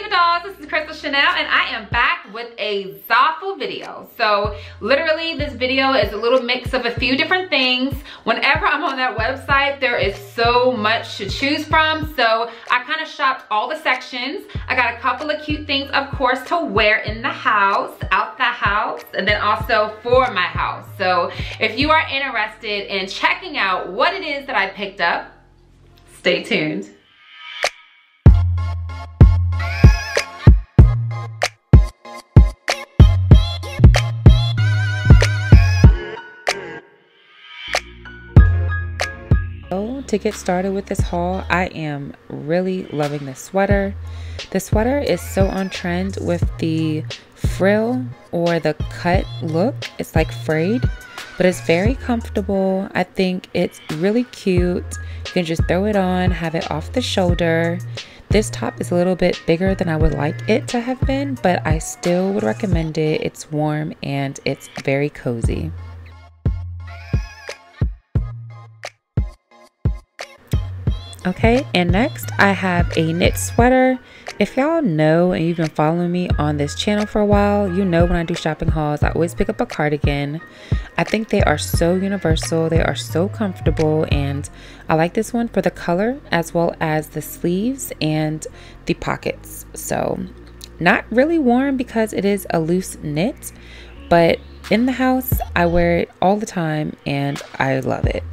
my dolls, this is Crystal Chanel and I am back with a ZAFUL video. So literally this video is a little mix of a few different things. Whenever I'm on that website, there is so much to choose from. So I kind of shopped all the sections. I got a couple of cute things, of course, to wear in the house, out the house, and then also for my house. So if you are interested in checking out what it is that I picked up, stay tuned. To get started with this haul, I am really loving this sweater. The sweater is so on trend with the frill or the cut look. It's like frayed, but it's very comfortable. I think it's really cute. You can just throw it on, have it off the shoulder. This top is a little bit bigger than I would like it to have been, but I still would recommend it. It's warm and it's very cozy. Okay, and next I have a knit sweater. If y'all know and you've been following me on this channel for a while, you know when I do shopping hauls, I always pick up a cardigan. I think they are so universal, they are so comfortable, and I like this one for the color as well as the sleeves and the pockets. So not really warm because it is a loose knit, but in the house I wear it all the time and I love it.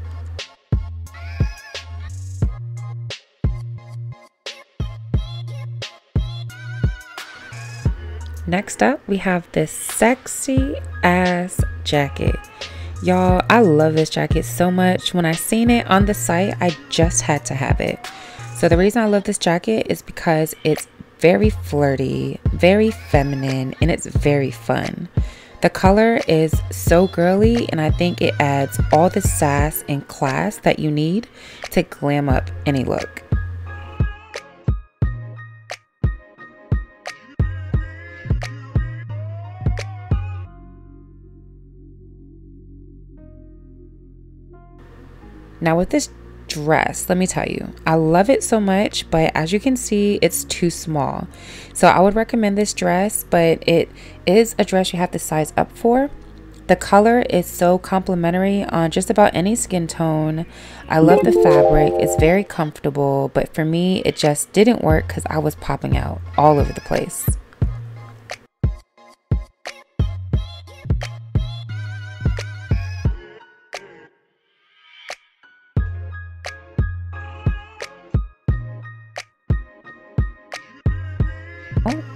Next up, we have this sexy ass jacket. Y'all, I love this jacket so much. When I seen it on the site, I just had to have it. So the reason I love this jacket is because it's very flirty, very feminine, and it's very fun. The color is so girly, and I think it adds all the sass and class that you need to glam up any look. Now with this dress, let me tell you, I love it so much, but as you can see, it's too small. So I would recommend this dress, but it is a dress you have to size up for. The color is so complimentary on just about any skin tone. I love the fabric, it's very comfortable, but for me, it just didn't work because I was popping out all over the place.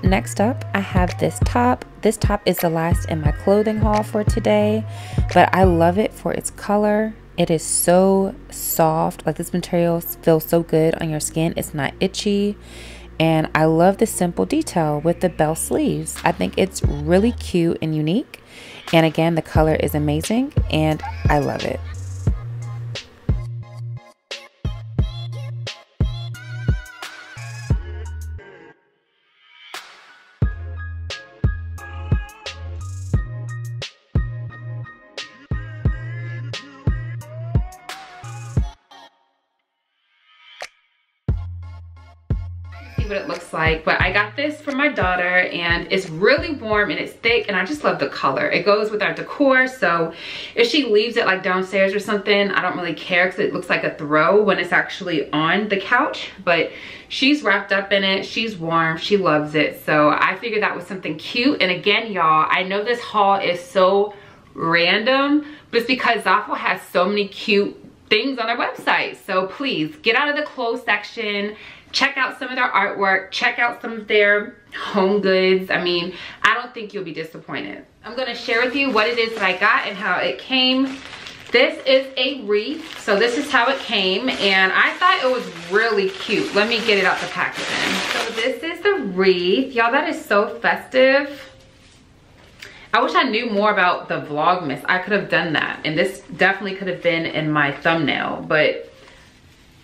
Next up, I have this top. This top is the last in my clothing haul for today, but I love it for its color. It is so soft, like this material feels so good on your skin. It's not itchy, and I love the simple detail with the bell sleeves. I think it's really cute and unique, and again, the color is amazing and I love it. What it looks like, but I got this for my daughter and it's really warm and it's thick and I just love the color. It goes with our decor, so if she leaves it like downstairs or something, I don't really care because it looks like a throw when it's actually on the couch, but she's wrapped up in it, she's warm, she loves it, so I figured that was something cute. And again, y'all, I know this haul is so random, but it's because ZAFUL has so many cute things on their website, so please get out of the clothes section, check out some of their artwork, check out some of their home goods. I mean, I don't think you'll be disappointed. I'm gonna share with you what it is that I got and how it came. This is a wreath, so this is how it came, and I thought it was really cute. Let me get it out the packaging. So this is the wreath. Y'all, that is so festive. I wish I knew more about the Vlogmas. I could have done that, and this definitely could have been in my thumbnail, but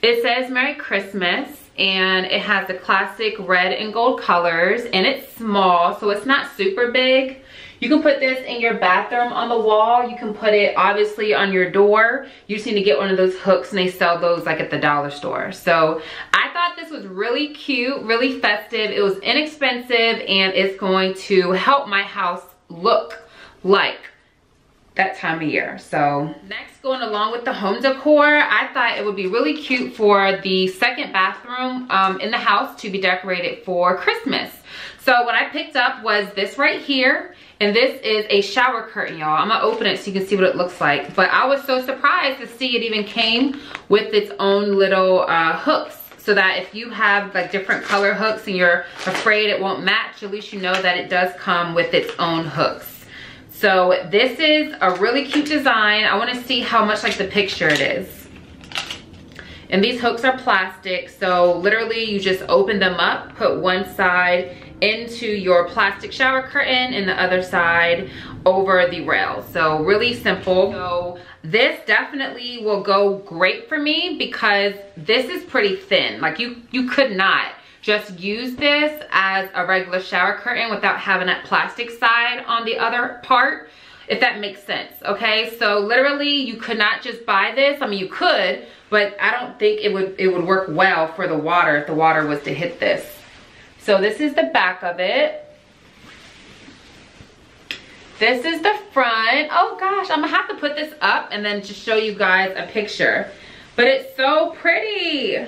it says Merry Christmas, and it has the classic red and gold colors, and it's small, so it's not super big. You can put this in your bathroom on the wall. You can put it obviously on your door. You just need to get one of those hooks, and they sell those like at the dollar store. So I thought this was really cute, really festive. It was inexpensive, and it's going to help my house look like that time of year. So next, going along with the home decor, I thought it would be really cute for the second bathroom in the house to be decorated for Christmas. So what I picked up was this right here, and this is a shower curtain, y'all. I'm gonna open it so you can see what it looks like. But I was so surprised to see it even came with its own little hooks, so that if you have like different color hooks and you're afraid it won't match, at least you know that it does come with its own hooks. So this is a really cute design. I want to see how much like the picture it is. And these hooks are plastic, so literally you just open them up, put one side into your plastic shower curtain and the other side over the rail. So really simple. So this definitely will go great for me because this is pretty thin. Like you could not just use this as a regular shower curtain without having that plastic side on the other part, if that makes sense, okay? So literally you could not just buy this. I mean, you could, but I don't think it would work well for the water if the water was to hit this. So this is the back of it. This is the front. Oh gosh, I'm gonna have to put this up and then just show you guys a picture. But it's so pretty.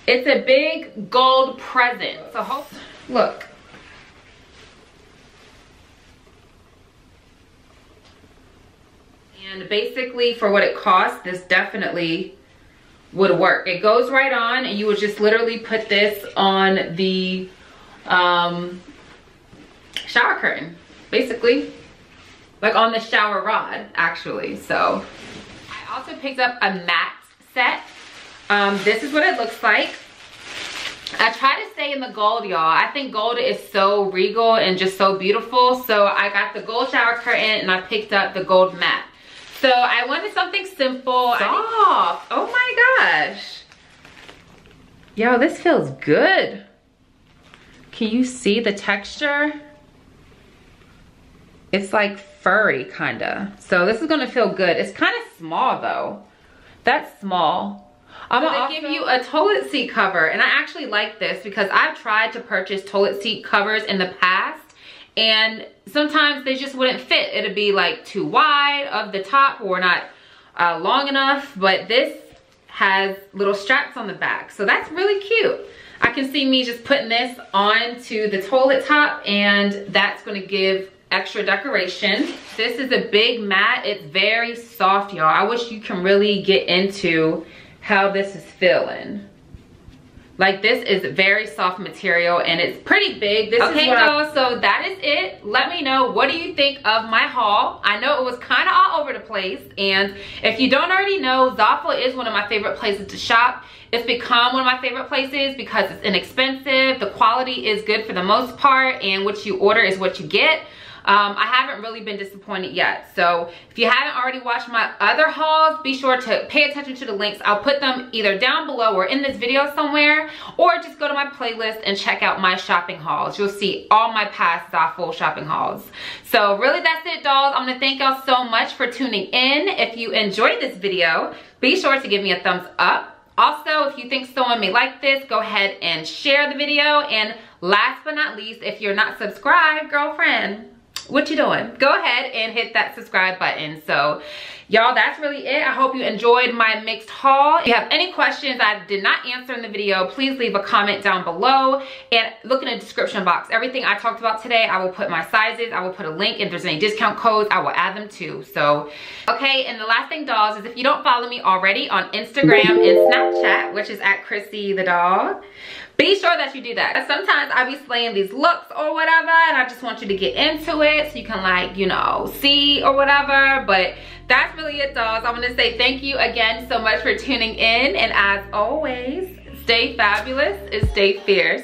It's a big gold present. So look. And basically for what it costs, this definitely would work. It goes right on, and you would just literally put this on the shower curtain, basically. Like on the shower rod, actually. So I also picked up a mat set. This is what it looks like. I try to stay in the gold, y'all. I think gold is so regal and just so beautiful. So I got the gold shower curtain and I picked up the gold mat. So I wanted something simple. Soft. Oh my gosh. Yo, this feels good. Can you see the texture? It's like furry, kinda. So this is gonna feel good. It's kind of small though. That's small. I'm gonna give you a toilet seat cover, and I actually like this because I've tried to purchase toilet seat covers in the past, and sometimes they just wouldn't fit. It'd be like too wide of the top or not long enough, but this has little straps on the back, so that's really cute. I can see me just putting this onto the toilet top, and that's gonna give extra decoration. This is a big mat. It's very soft, y'all. I wish you can really get into how this is feeling. Like, this is very soft material and it's pretty big. Okay, y'all, so that is it. Let me know, what do you think of my haul? I know it was kind of all over the place, and if you don't already know, ZAFUL is one of my favorite places to shop. It's become one of my favorite places because it's inexpensive, the quality is good for the most part, and what you order is what you get. I haven't really been disappointed yet. So if you haven't already watched my other hauls, be sure to pay attention to the links. I'll put them either down below or in this video somewhere, or just go to my playlist and check out my shopping hauls. You'll see all my past ZAFUL shopping hauls. So really, that's it, dolls. I'm gonna thank y'all so much for tuning in. If you enjoyed this video, be sure to give me a thumbs up. Also, if you think someone may like this, go ahead and share the video. And last but not least, if you're not subscribed, girlfriend, what you doing? Go ahead and hit that subscribe button. So y'all, that's really it. I hope you enjoyed my mixed haul. If you have any questions I did not answer in the video, please leave a comment down below and look in the description box. Everything I talked about today, I will put my sizes, I will put a link. If there's any discount codes, I will add them too. So okay, and the last thing, dolls, is if you don't follow me already on Instagram and Snapchat, which is at Chrissy the Dog, be sure that you do that. Sometimes I be slaying these looks or whatever, and I just want you to get into it so you can, like, you know, see or whatever. But that's really it, dolls. I want to say thank you again so much for tuning in, and as always, stay fabulous and stay fierce.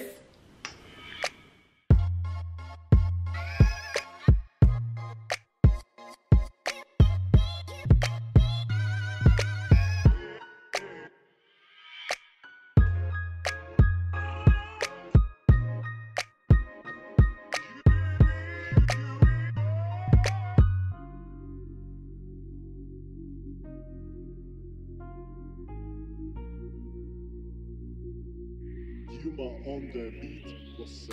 the beat was